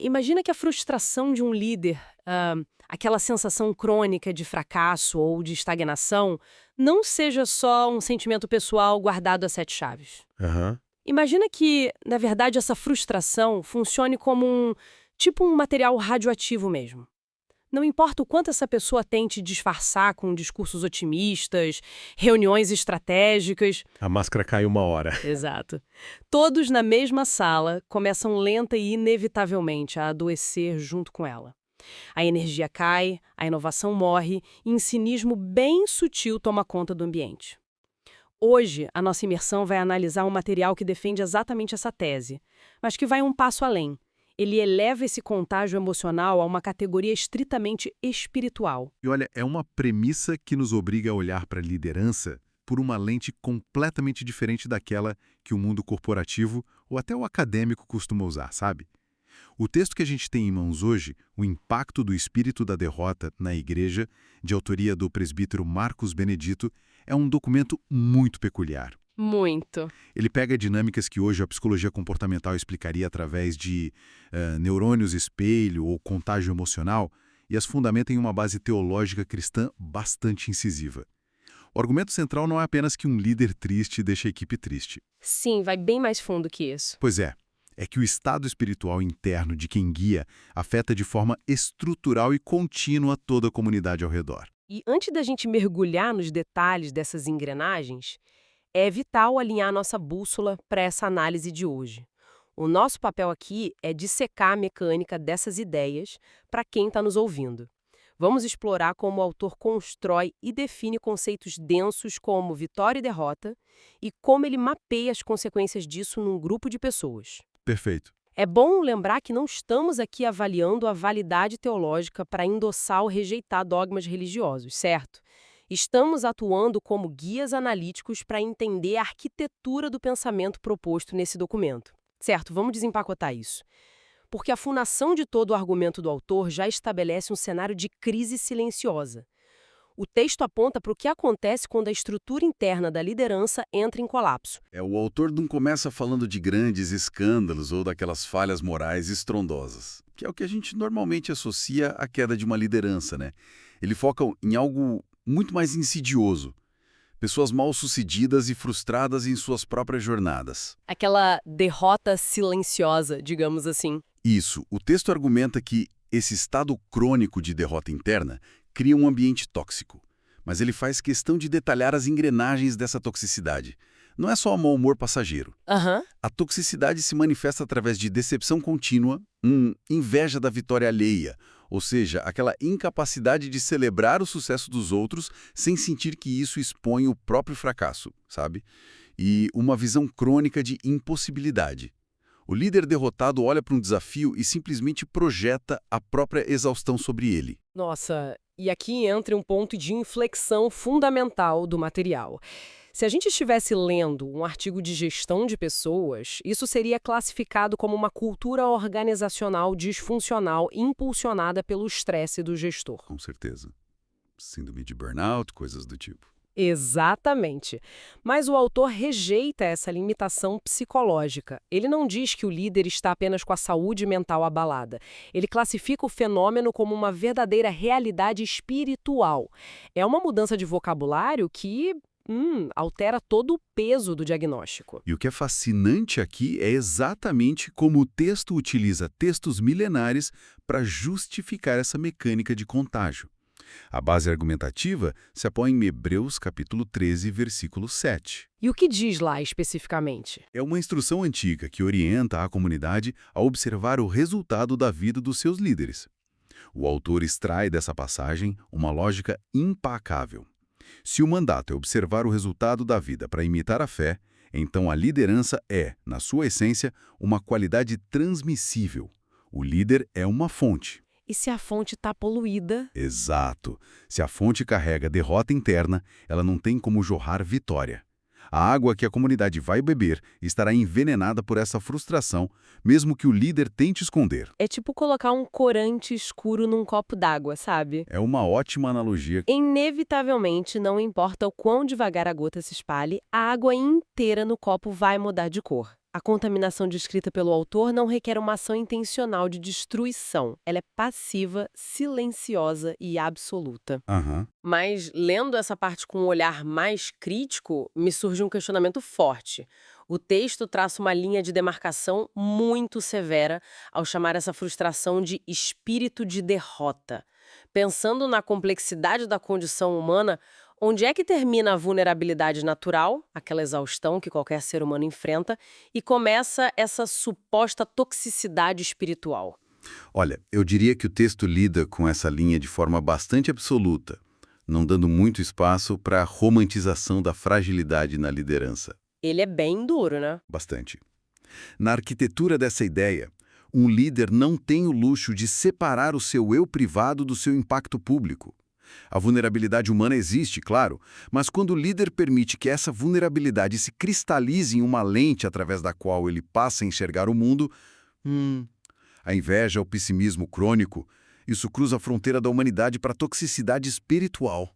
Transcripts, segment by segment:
Imagina que a frustração de um líder, aquela sensação crônica de fracasso ou de estagnação, não seja só um sentimento pessoal guardado a sete chaves. Aham. Imagina que, na verdade, essa frustração funcione como um material radioativo mesmo. Não importa o quanto essa pessoa tente disfarçar com discursos otimistas, reuniões estratégicas. A máscara cai uma hora. Exato. Todos na mesma sala começam lenta e inevitavelmente a adoecer junto com ela. A energia cai, a inovação morre e um cinismo bem sutil toma conta do ambiente. Hoje, a nossa imersão vai analisar um material que defende exatamente essa tese, mas que vai um passo além. Ele eleva esse contágio emocional a uma categoria estritamente espiritual. E olha, é uma premissa que nos obriga a olhar para a liderança por uma lente completamente diferente daquela que o mundo corporativo ou até o acadêmico costuma usar, sabe? O texto que a gente tem em mãos hoje, O Impacto do Espírito da Derrota na Igreja, de autoria do presbítero Marcos Benedito, é um documento muito peculiar. Muito. Ele pega dinâmicas que hoje a psicologia comportamental explicaria através de neurônios espelho ou contágio emocional e as fundamenta em uma base teológica cristã bastante incisiva. O argumento central não é apenas que um líder triste deixa a equipe triste. Sim, vai bem mais fundo que isso. Pois é que o estado espiritual interno de quem guia afeta de forma estrutural e contínua toda a comunidade ao redor. E antes da gente mergulhar nos detalhes dessas engrenagens, é vital alinhar nossa bússola para essa análise de hoje. O nosso papel aqui é dissecar a mecânica dessas ideias para quem está nos ouvindo. Vamos explorar como o autor constrói e define conceitos densos como vitória e derrota e como ele mapeia as consequências disso num grupo de pessoas. Perfeito. É bom lembrar que não estamos aqui avaliando a validade teológica para endossar ou rejeitar dogmas religiosos, certo? Estamos atuando como guias analíticos para entender a arquitetura do pensamento proposto nesse documento. Certo, vamos desempacotar isso. Porque a fundação de todo o argumento do autor já estabelece um cenário de crise silenciosa. O texto aponta para o que acontece quando a estrutura interna da liderança entra em colapso. O autor não começa falando de grandes escândalos ou daquelas falhas morais estrondosas, que é o que a gente normalmente associa à queda de uma liderança, né? Ele foca em algo muito mais insidioso. Pessoas mal-sucedidas e frustradas em suas próprias jornadas. Aquela derrota silenciosa, digamos assim. Isso. O texto argumenta que esse estado crônico de derrota interna cria um ambiente tóxico. Mas ele faz questão de detalhar as engrenagens dessa toxicidade. Não é só o mau humor passageiro. A toxicidade se manifesta através de decepção contínua, inveja da vitória alheia, ou seja, aquela incapacidade de celebrar o sucesso dos outros sem sentir que isso expõe o próprio fracasso, sabe? E uma visão crônica de impossibilidade. O líder derrotado olha para um desafio e simplesmente projeta a própria exaustão sobre ele. Nossa, e aqui entra um ponto de inflexão fundamental do material. Se a gente estivesse lendo um artigo de gestão de pessoas, isso seria classificado como uma cultura organizacional disfuncional impulsionada pelo estresse do gestor. Com certeza. Síndrome de burnout, coisas do tipo. Exatamente. Mas o autor rejeita essa limitação psicológica. Ele não diz que o líder está apenas com a saúde mental abalada. Ele classifica o fenômeno como uma verdadeira realidade espiritual. É uma mudança de vocabulário que altera todo o peso do diagnóstico. E o que é fascinante aqui é exatamente como o texto utiliza textos milenares para justificar essa mecânica de contágio. A base argumentativa se apoia em Hebreus capítulo 13, versículo 7. E o que diz lá especificamente? É uma instrução antiga que orienta a comunidade a observar o resultado da vida dos seus líderes. O autor extrai dessa passagem uma lógica impacável. Se o mandato é observar o resultado da vida para imitar a fé, então a liderança é, na sua essência, uma qualidade transmissível. O líder é uma fonte. E se a fonte está poluída? Exato. Se a fonte carrega derrota interna, ela não tem como jorrar vitória. A água que a comunidade vai beber estará envenenada por essa frustração, mesmo que o líder tente esconder. É tipo colocar um corante escuro num copo d'água, sabe? É uma ótima analogia. Inevitavelmente, não importa o quão devagar a gota se espalhe, a água inteira no copo vai mudar de cor. A contaminação descrita pelo autor não requer uma ação intencional de destruição. Ela é passiva, silenciosa e absoluta. Aham. Mas, lendo essa parte com um olhar mais crítico, me surge um questionamento forte. O texto traça uma linha de demarcação muito severa ao chamar essa frustração de espírito de derrota. Pensando na complexidade da condição humana, onde é que termina a vulnerabilidade natural, aquela exaustão que qualquer ser humano enfrenta, e começa essa suposta toxicidade espiritual? Olha, eu diria que o texto lida com essa linha de forma bastante absoluta, não dando muito espaço para a romantização da fragilidade na liderança. Ele é bem duro, né? Bastante. Na arquitetura dessa ideia, um líder não tem o luxo de separar o seu eu privado do seu impacto público. A vulnerabilidade humana existe, claro, mas quando o líder permite que essa vulnerabilidade se cristalize em uma lente através da qual ele passa a enxergar o mundo, a inveja, o pessimismo crônico, isso cruza a fronteira da humanidade para a toxicidade espiritual.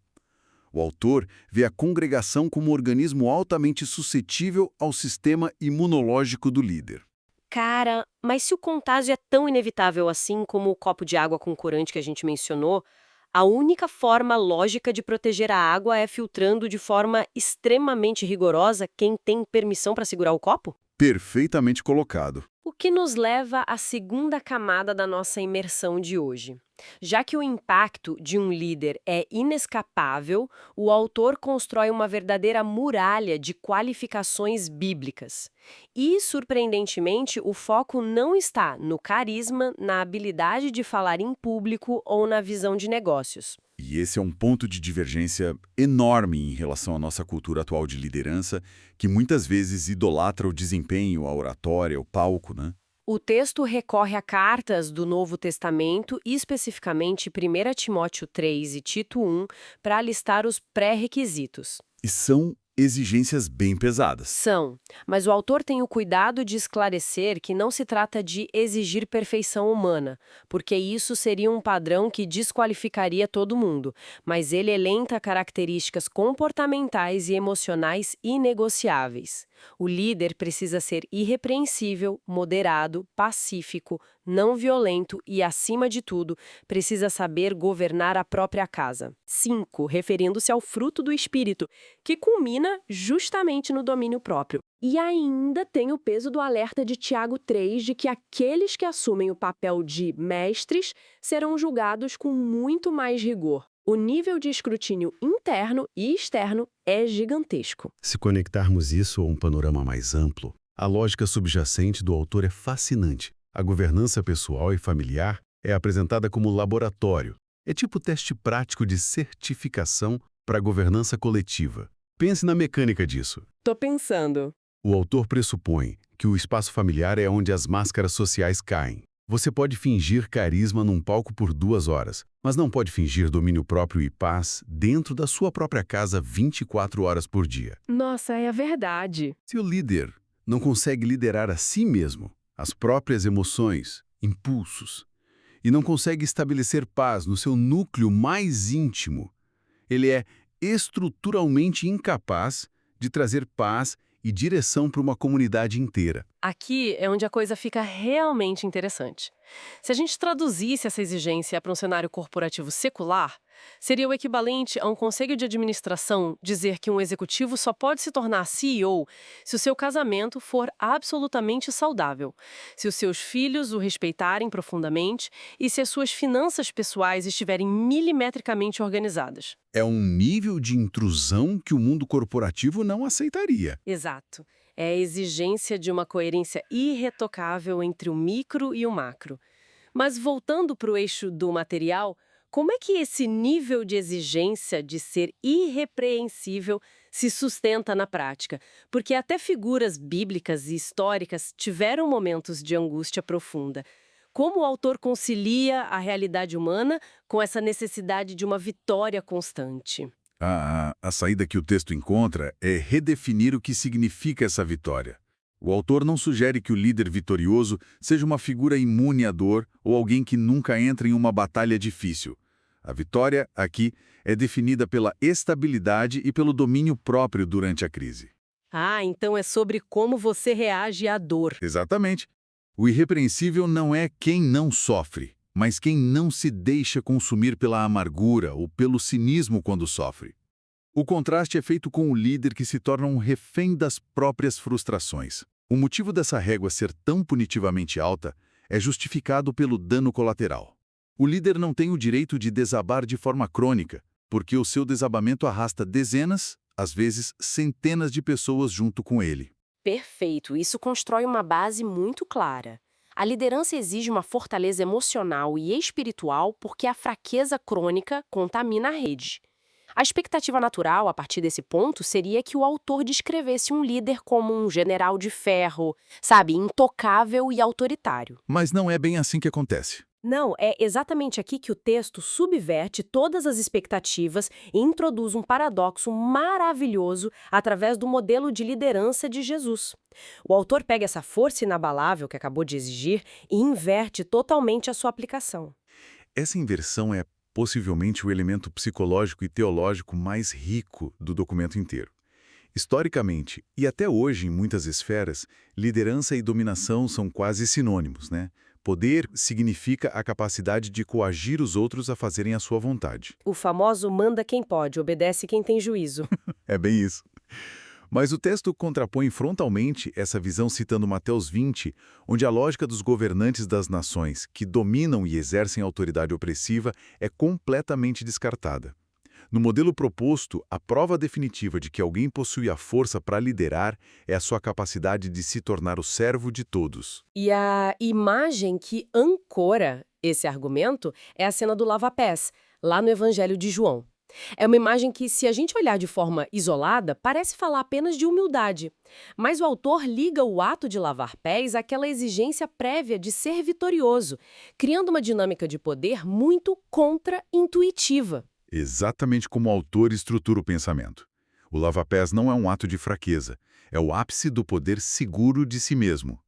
O autor vê a congregação como um organismo altamente suscetível ao sistema imunológico do líder. Cara, mas se o contágio é tão inevitável assim como o copo de água com corante que a gente mencionou, a única forma lógica de proteger a água é filtrando de forma extremamente rigorosa quem tem permissão para segurar o copo? Perfeitamente colocado. O que nos leva à segunda camada da nossa imersão de hoje. Já que o impacto de um líder é inescapável, o autor constrói uma verdadeira muralha de qualificações bíblicas. E, surpreendentemente, o foco não está no carisma, na habilidade de falar em público ou na visão de negócios. E esse é um ponto de divergência enorme em relação à nossa cultura atual de liderança, que muitas vezes idolatra o desempenho, a oratória, o palco, né? O texto recorre a cartas do Novo Testamento, e especificamente 1 Timóteo 3 e Tito 1, para listar os pré-requisitos. E são exigências bem pesadas. São, mas o autor tem o cuidado de esclarecer que não se trata de exigir perfeição humana, porque isso seria um padrão que desqualificaria todo mundo, mas ele elenca características comportamentais e emocionais inegociáveis. O líder precisa ser irrepreensível, moderado, pacífico, não violento e, acima de tudo, precisa saber governar a própria casa. 5. Referindo-se ao fruto do espírito, que culmina justamente no domínio próprio. E ainda tem o peso do alerta de Tiago 3 de que aqueles que assumem o papel de mestres serão julgados com muito mais rigor. O nível de escrutínio interno e externo é gigantesco. Se conectarmos isso a um panorama mais amplo, a lógica subjacente do autor é fascinante. A governança pessoal e familiar é apresentada como laboratório. É tipo teste prático de certificação para a governança coletiva. Pense na mecânica disso. Tô pensando. O autor pressupõe que o espaço familiar é onde as máscaras sociais caem. Você pode fingir carisma num palco por 2 horas, mas não pode fingir domínio próprio e paz dentro da sua própria casa 24 horas por dia. Nossa, é a verdade. Se o líder não consegue liderar a si mesmo, as próprias emoções, impulsos, e não consegue estabelecer paz no seu núcleo mais íntimo, ele é estruturalmente incapaz de trazer paz e direção para uma comunidade inteira. Aqui é onde a coisa fica realmente interessante. Se a gente traduzisse essa exigência para um cenário corporativo secular, seria o equivalente a um conselho de administração dizer que um executivo só pode se tornar CEO se o seu casamento for absolutamente saudável, se os seus filhos o respeitarem profundamente e se as suas finanças pessoais estiverem milimetricamente organizadas. É um nível de intrusão que o mundo corporativo não aceitaria. Exato. É a exigência de uma coerência irretocável entre o micro e o macro. Mas voltando para o eixo do material, como é que esse nível de exigência de ser irrepreensível se sustenta na prática? Porque até figuras bíblicas e históricas tiveram momentos de angústia profunda. Como o autor concilia a realidade humana com essa necessidade de uma vitória constante? A saída que o texto encontra é redefinir o que significa essa vitória. O autor não sugere que o líder vitorioso seja uma figura imune à dor ou alguém que nunca entra em uma batalha difícil. A vitória, aqui, é definida pela estabilidade e pelo domínio próprio durante a crise. Ah, então é sobre como você reage à dor. Exatamente. O irrepreensível não é quem não sofre, mas quem não se deixa consumir pela amargura ou pelo cinismo quando sofre. O contraste é feito com o líder que se torna um refém das próprias frustrações. O motivo dessa régua ser tão punitivamente alta é justificado pelo dano colateral. O líder não tem o direito de desabar de forma crônica, porque o seu desabamento arrasta dezenas, às vezes centenas de pessoas junto com ele. Perfeito, isso constrói uma base muito clara. A liderança exige uma fortaleza emocional e espiritual porque a fraqueza crônica contamina a rede. A expectativa natural, a partir desse ponto, seria que o autor descrevesse um líder como um general de ferro, sabe, intocável e autoritário. Mas não é bem assim que acontece. Não, é exatamente aqui que o texto subverte todas as expectativas e introduz um paradoxo maravilhoso através do modelo de liderança de Jesus. O autor pega essa força inabalável que acabou de exigir e inverte totalmente a sua aplicação. Essa inversão é possivelmente o elemento psicológico e teológico mais rico do documento inteiro. Historicamente, e até hoje em muitas esferas, liderança e dominação são quase sinônimos, né? Poder significa a capacidade de coagir os outros a fazerem a sua vontade. O famoso manda quem pode, obedece quem tem juízo. É bem isso. Mas o texto contrapõe frontalmente essa visão citando Mateus 20, onde a lógica dos governantes das nações, que dominam e exercem autoridade opressiva, é completamente descartada. No modelo proposto, a prova definitiva de que alguém possui a força para liderar é a sua capacidade de se tornar o servo de todos. E a imagem que ancora esse argumento é a cena do lava-pés, lá no Evangelho de João. É uma imagem que, se a gente olhar de forma isolada, parece falar apenas de humildade. Mas o autor liga o ato de lavar pés àquela exigência prévia de ser vitorioso, criando uma dinâmica de poder muito contra-intuitiva. Exatamente como o autor estrutura o pensamento. O lava-pés não é um ato de fraqueza, é o ápice do poder seguro de si mesmo.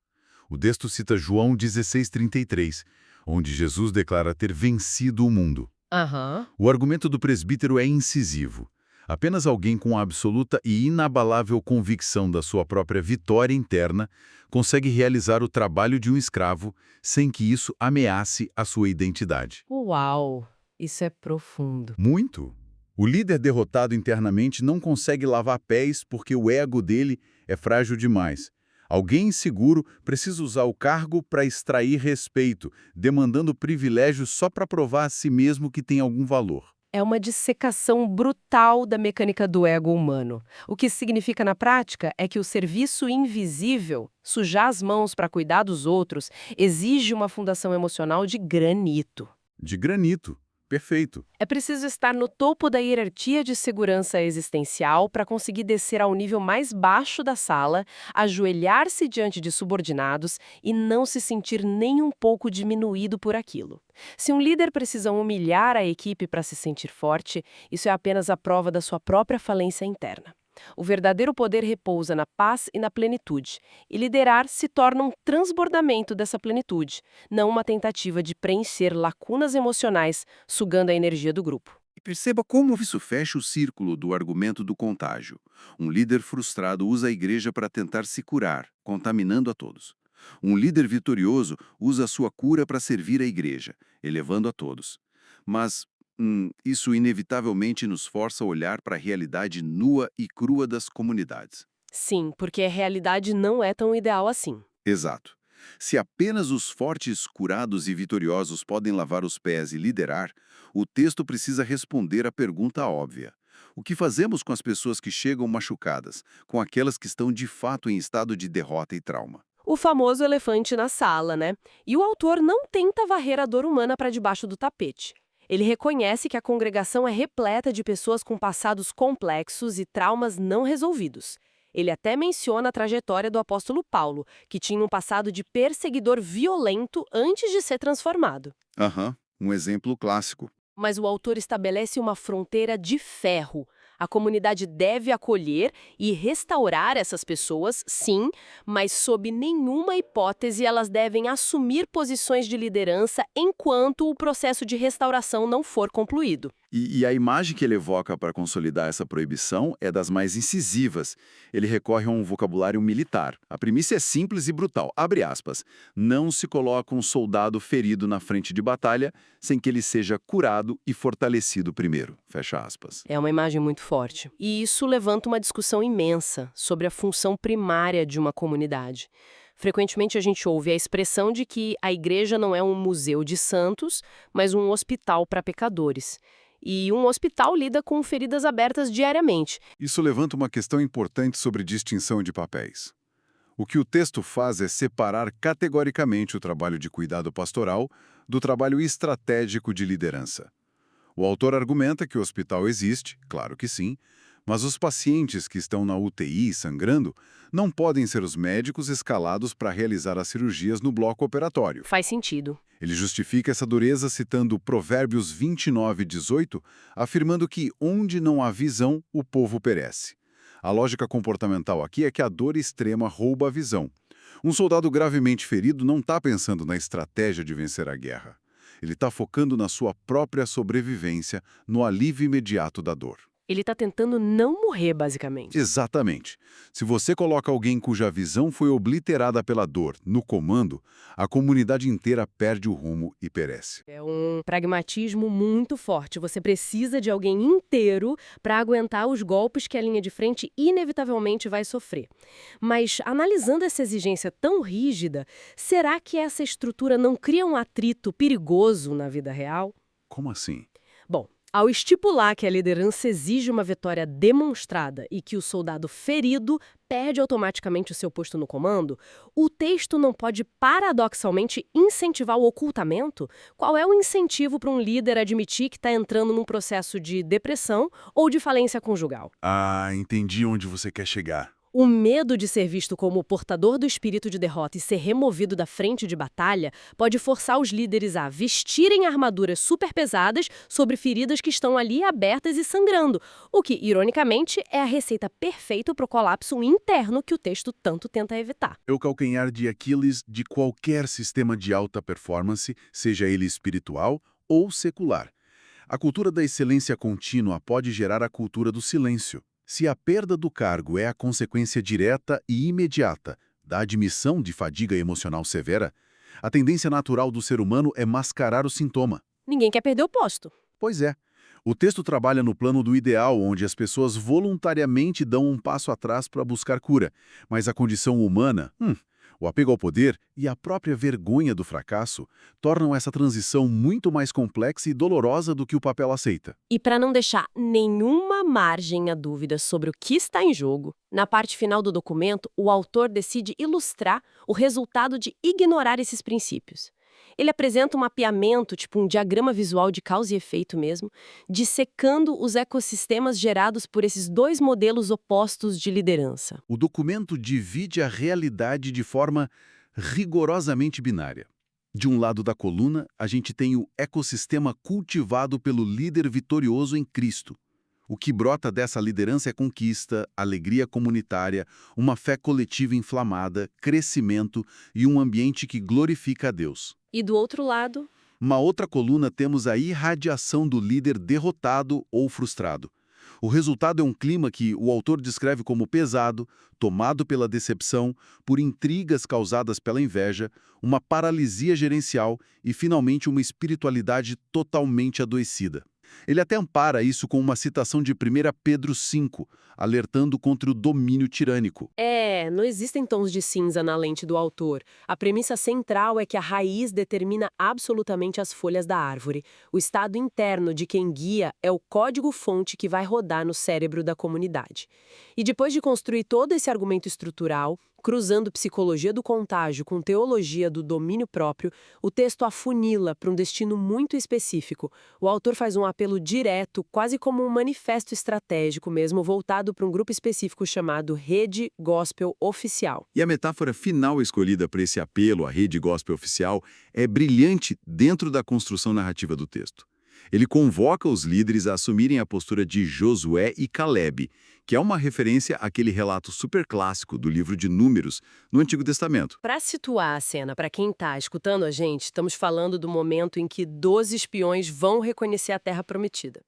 O texto cita João 16:33, onde Jesus declara ter vencido o mundo. Aham. O argumento do presbítero é incisivo. Apenas alguém com absoluta e inabalável convicção da sua própria vitória interna consegue realizar o trabalho de um escravo sem que isso ameace a sua identidade. Uau! Isso é profundo. Muito. O líder derrotado internamente não consegue lavar pés porque o ego dele é frágil demais. Alguém inseguro precisa usar o cargo para extrair respeito, demandando privilégios só para provar a si mesmo que tem algum valor. É uma dissecação brutal da mecânica do ego humano. O que significa na prática é que o serviço invisível, sujar as mãos para cuidar dos outros, exige uma fundação emocional de granito. De granito. Perfeito. É preciso estar no topo da hierarquia de segurança existencial para conseguir descer ao nível mais baixo da sala, ajoelhar-se diante de subordinados e não se sentir nem um pouco diminuído por aquilo. Se um líder precisa humilhar a equipe para se sentir forte, isso é apenas a prova da sua própria falência interna. O verdadeiro poder repousa na paz e na plenitude, e liderar se torna um transbordamento dessa plenitude, não uma tentativa de preencher lacunas emocionais, sugando a energia do grupo. E perceba como isso fecha o círculo do argumento do contágio. Um líder frustrado usa a igreja para tentar se curar, contaminando a todos. Um líder vitorioso usa a sua cura para servir a igreja, elevando a todos. Mas isso inevitavelmente nos força a olhar para a realidade nua e crua das comunidades. Sim, porque a realidade não é tão ideal assim. Exato. Se apenas os fortes, curados e vitoriosos podem lavar os pés e liderar, o texto precisa responder à pergunta óbvia. O que fazemos com as pessoas que chegam machucadas, com aquelas que estão de fato em estado de derrota e trauma? O famoso elefante na sala, né? E o autor não tenta varrer a dor humana para debaixo do tapete. Ele reconhece que a congregação é repleta de pessoas com passados complexos e traumas não resolvidos. Ele até menciona a trajetória do apóstolo Paulo, que tinha um passado de perseguidor violento antes de ser transformado. Um exemplo clássico. Mas o autor estabelece uma fronteira de ferro. A comunidade deve acolher e restaurar essas pessoas, sim, mas sob nenhuma hipótese elas devem assumir posições de liderança enquanto o processo de restauração não for concluído. E a imagem que ele evoca para consolidar essa proibição é das mais incisivas. Ele recorre a um vocabulário militar. A premissa é simples e brutal. Abre aspas. Não se coloca um soldado ferido na frente de batalha sem que ele seja curado e fortalecido primeiro. Fecha aspas. É uma imagem muito forte. E isso levanta uma discussão imensa sobre a função primária de uma comunidade. Frequentemente a gente ouve a expressão de que a igreja não é um museu de santos, mas um hospital para pecadores. E um hospital lida com feridas abertas diariamente. Isso levanta uma questão importante sobre distinção de papéis. O que o texto faz é separar categoricamente o trabalho de cuidado pastoral do trabalho estratégico de liderança. O autor argumenta que o hospital existe, claro que sim, mas os pacientes que estão na UTI sangrando não podem ser os médicos escalados para realizar as cirurgias no bloco operatório. Faz sentido. Ele justifica essa dureza citando Provérbios 29:18, afirmando que onde não há visão, o povo perece. A lógica comportamental aqui é que a dor extrema rouba a visão. Um soldado gravemente ferido não está pensando na estratégia de vencer a guerra. Ele está focando na sua própria sobrevivência, no alívio imediato da dor. Ele está tentando não morrer, basicamente. Exatamente. Se você coloca alguém cuja visão foi obliterada pela dor no comando, a comunidade inteira perde o rumo e perece. É um pragmatismo muito forte. Você precisa de alguém inteiro para aguentar os golpes que a linha de frente inevitavelmente vai sofrer. Mas, analisando essa exigência tão rígida, será que essa estrutura não cria um atrito perigoso na vida real? Como assim? Bom, ao estipular que a liderança exige uma vitória demonstrada e que o soldado ferido perde automaticamente o seu posto no comando, o texto não pode paradoxalmente incentivar o ocultamento? Qual é o incentivo para um líder admitir que está entrando num processo de depressão ou de falência conjugal? Ah, entendi onde você quer chegar. O medo de ser visto como o portador do espírito de derrota e ser removido da frente de batalha pode forçar os líderes a vestirem armaduras super pesadas sobre feridas que estão ali abertas e sangrando, o que, ironicamente, é a receita perfeita para o colapso interno que o texto tanto tenta evitar. É o calcanhar de Aquiles de qualquer sistema de alta performance, seja ele espiritual ou secular. A cultura da excelência contínua pode gerar a cultura do silêncio. Se a perda do cargo é a consequência direta e imediata da admissão de fadiga emocional severa, a tendência natural do ser humano é mascarar o sintoma. Ninguém quer perder o posto. Pois é. O texto trabalha no plano do ideal, onde as pessoas voluntariamente dão um passo atrás para buscar cura, mas a condição humana, o apego ao poder e a própria vergonha do fracasso tornam essa transição muito mais complexa e dolorosa do que o papel aceita. E para não deixar nenhuma margem a dúvida sobre o que está em jogo, na parte final do documento, o autor decide ilustrar o resultado de ignorar esses princípios. Ele apresenta um mapeamento, tipo um diagrama visual de causa e efeito mesmo, dissecando os ecossistemas gerados por esses dois modelos opostos de liderança. O documento divide a realidade de forma rigorosamente binária. De um lado da coluna, a gente tem o ecossistema cultivado pelo líder vitorioso em Cristo. O que brota dessa liderança é conquista, alegria comunitária, uma fé coletiva inflamada, crescimento e um ambiente que glorifica a Deus. E do outro lado, Uma outra coluna temos a irradiação do líder derrotado ou frustrado. O resultado é um clima que o autor descreve como pesado, tomado pela decepção, por intrigas causadas pela inveja, uma paralisia gerencial e, finalmente, uma espiritualidade totalmente adoecida. Ele até ampara isso com uma citação de 1 Pedro 5, alertando contra o domínio tirânico. não existem tons de cinza na lente do autor. A premissa central é que a raiz determina absolutamente as folhas da árvore. O estado interno de quem guia é o código-fonte que vai rodar no cérebro da comunidade. E depois de construir todo esse argumento estrutural, cruzando psicologia do contágio com teologia do domínio próprio, o texto afunila para um destino muito específico. O autor faz um apelo direto, quase como um manifesto estratégico mesmo, voltado para um grupo específico chamado Rede Gospel Oficial. E a metáfora final escolhida para esse apelo à rede gospel oficial é brilhante dentro da construção narrativa do texto. Ele convoca os líderes a assumirem a postura de Josué e Calebe, que é uma referência àquele relato superclássico do livro de Números no Antigo Testamento. Para situar a cena, para quem está escutando a gente, estamos falando do momento em que 12 espiões vão reconhecer a Terra Prometida.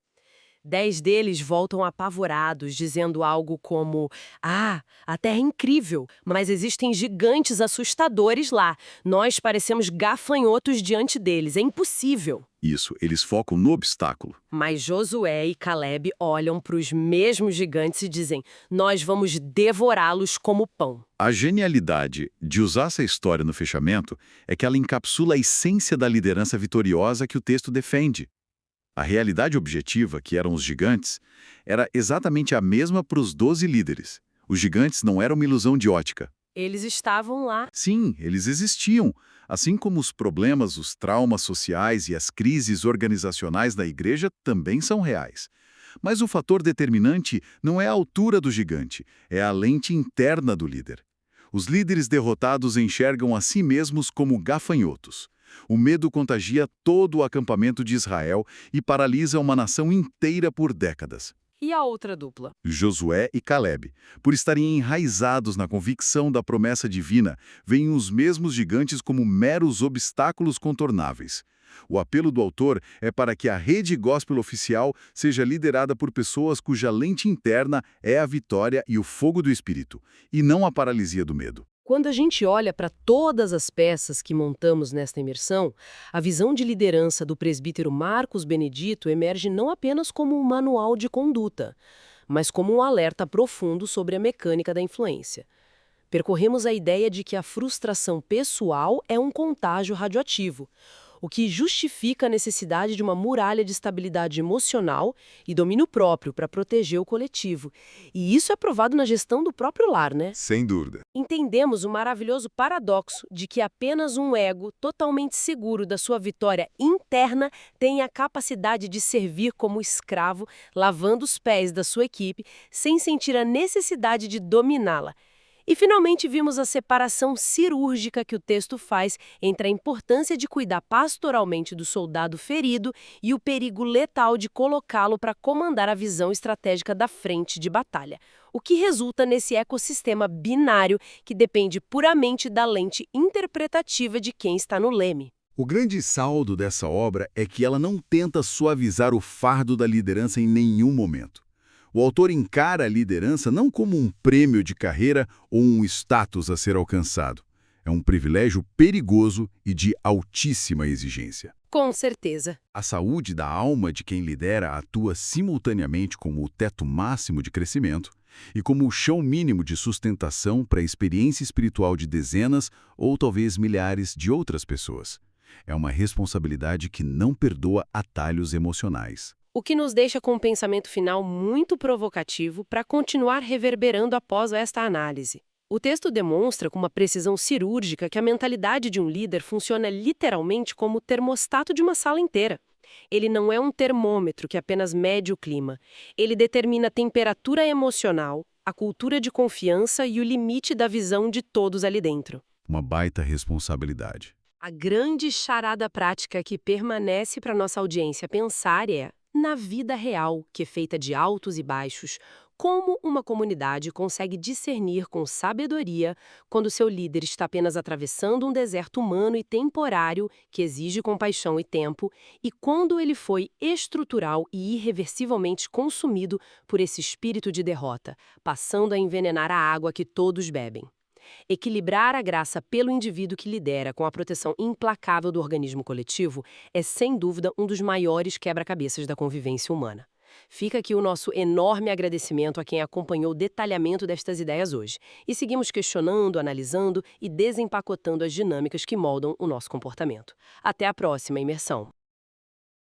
10 deles voltam apavorados, dizendo algo como: "Ah, a Terra é incrível, mas existem gigantes assustadores lá. Nós parecemos gafanhotos diante deles, é impossível." Isso, eles focam no obstáculo. Mas Josué e Calebe olham para os mesmos gigantes e dizem: "Nós vamos devorá-los como pão." A genialidade de usar essa história no fechamento é que ela encapsula a essência da liderança vitoriosa que o texto defende. A realidade objetiva, que eram os gigantes, era exatamente a mesma para os 12 líderes. Os gigantes não eram uma ilusão de ótica. Eles estavam lá. Sim, eles existiam, assim como os problemas, os traumas sociais e as crises organizacionais da igreja também são reais. Mas o fator determinante não é a altura do gigante, é a lente interna do líder. Os líderes derrotados enxergam a si mesmos como gafanhotos. O medo contagia todo o acampamento de Israel e paralisa uma nação inteira por décadas. E a outra dupla? Josué e Calebe, por estarem enraizados na convicção da promessa divina, veem os mesmos gigantes como meros obstáculos contornáveis. O apelo do autor é para que a rede gospel oficial seja liderada por pessoas cuja lente interna é a vitória e o fogo do Espírito, e não a paralisia do medo. Quando a gente olha para todas as peças que montamos nesta imersão, a visão de liderança do presbítero Marcos Benedito emerge não apenas como um manual de conduta, mas como um alerta profundo sobre a mecânica da influência. Percorremos a ideia de que a frustração pessoal é um contágio radioativo, o que justifica a necessidade de uma muralha de estabilidade emocional e domínio próprio para proteger o coletivo. E isso é provado na gestão do próprio lar, né? Sem dúvida. Entendemos o maravilhoso paradoxo de que apenas um ego totalmente seguro da sua vitória interna tem a capacidade de servir como escravo, lavando os pés da sua equipe, sem sentir a necessidade de dominá-la. E finalmente vimos a separação cirúrgica que o texto faz entre a importância de cuidar pastoralmente do soldado ferido e o perigo letal de colocá-lo para comandar a visão estratégica da frente de batalha, o que resulta nesse ecossistema binário que depende puramente da lente interpretativa de quem está no leme. O grande saldo dessa obra é que ela não tenta suavizar o fardo da liderança em nenhum momento. O autor encara a liderança não como um prêmio de carreira ou um status a ser alcançado. É um privilégio perigoso e de altíssima exigência. Com certeza. A saúde da alma de quem lidera atua simultaneamente como o teto máximo de crescimento e como o chão mínimo de sustentação para a experiência espiritual de dezenas ou talvez milhares de outras pessoas. É uma responsabilidade que não perdoa atalhos emocionais. O que nos deixa com um pensamento final muito provocativo para continuar reverberando após esta análise. O texto demonstra com uma precisão cirúrgica que a mentalidade de um líder funciona literalmente como o termostato de uma sala inteira. Ele não é um termômetro que apenas mede o clima. Ele determina a temperatura emocional, a cultura de confiança e o limite da visão de todos ali dentro. Uma baita responsabilidade. A grande charada prática que permanece para nossa audiência pensar é: na vida real, que é feita de altos e baixos, como uma comunidade consegue discernir com sabedoria quando seu líder está apenas atravessando um deserto humano e temporário que exige compaixão e tempo, e quando ele foi estrutural e irreversivelmente consumido por esse espírito de derrota, passando a envenenar a água que todos bebem? Equilibrar a graça pelo indivíduo que lidera com a proteção implacável do organismo coletivo é, sem dúvida, um dos maiores quebra-cabeças da convivência humana. Fica aqui o nosso enorme agradecimento a quem acompanhou o detalhamento destas ideias hoje. E seguimos questionando, analisando e desempacotando as dinâmicas que moldam o nosso comportamento. Até a próxima imersão!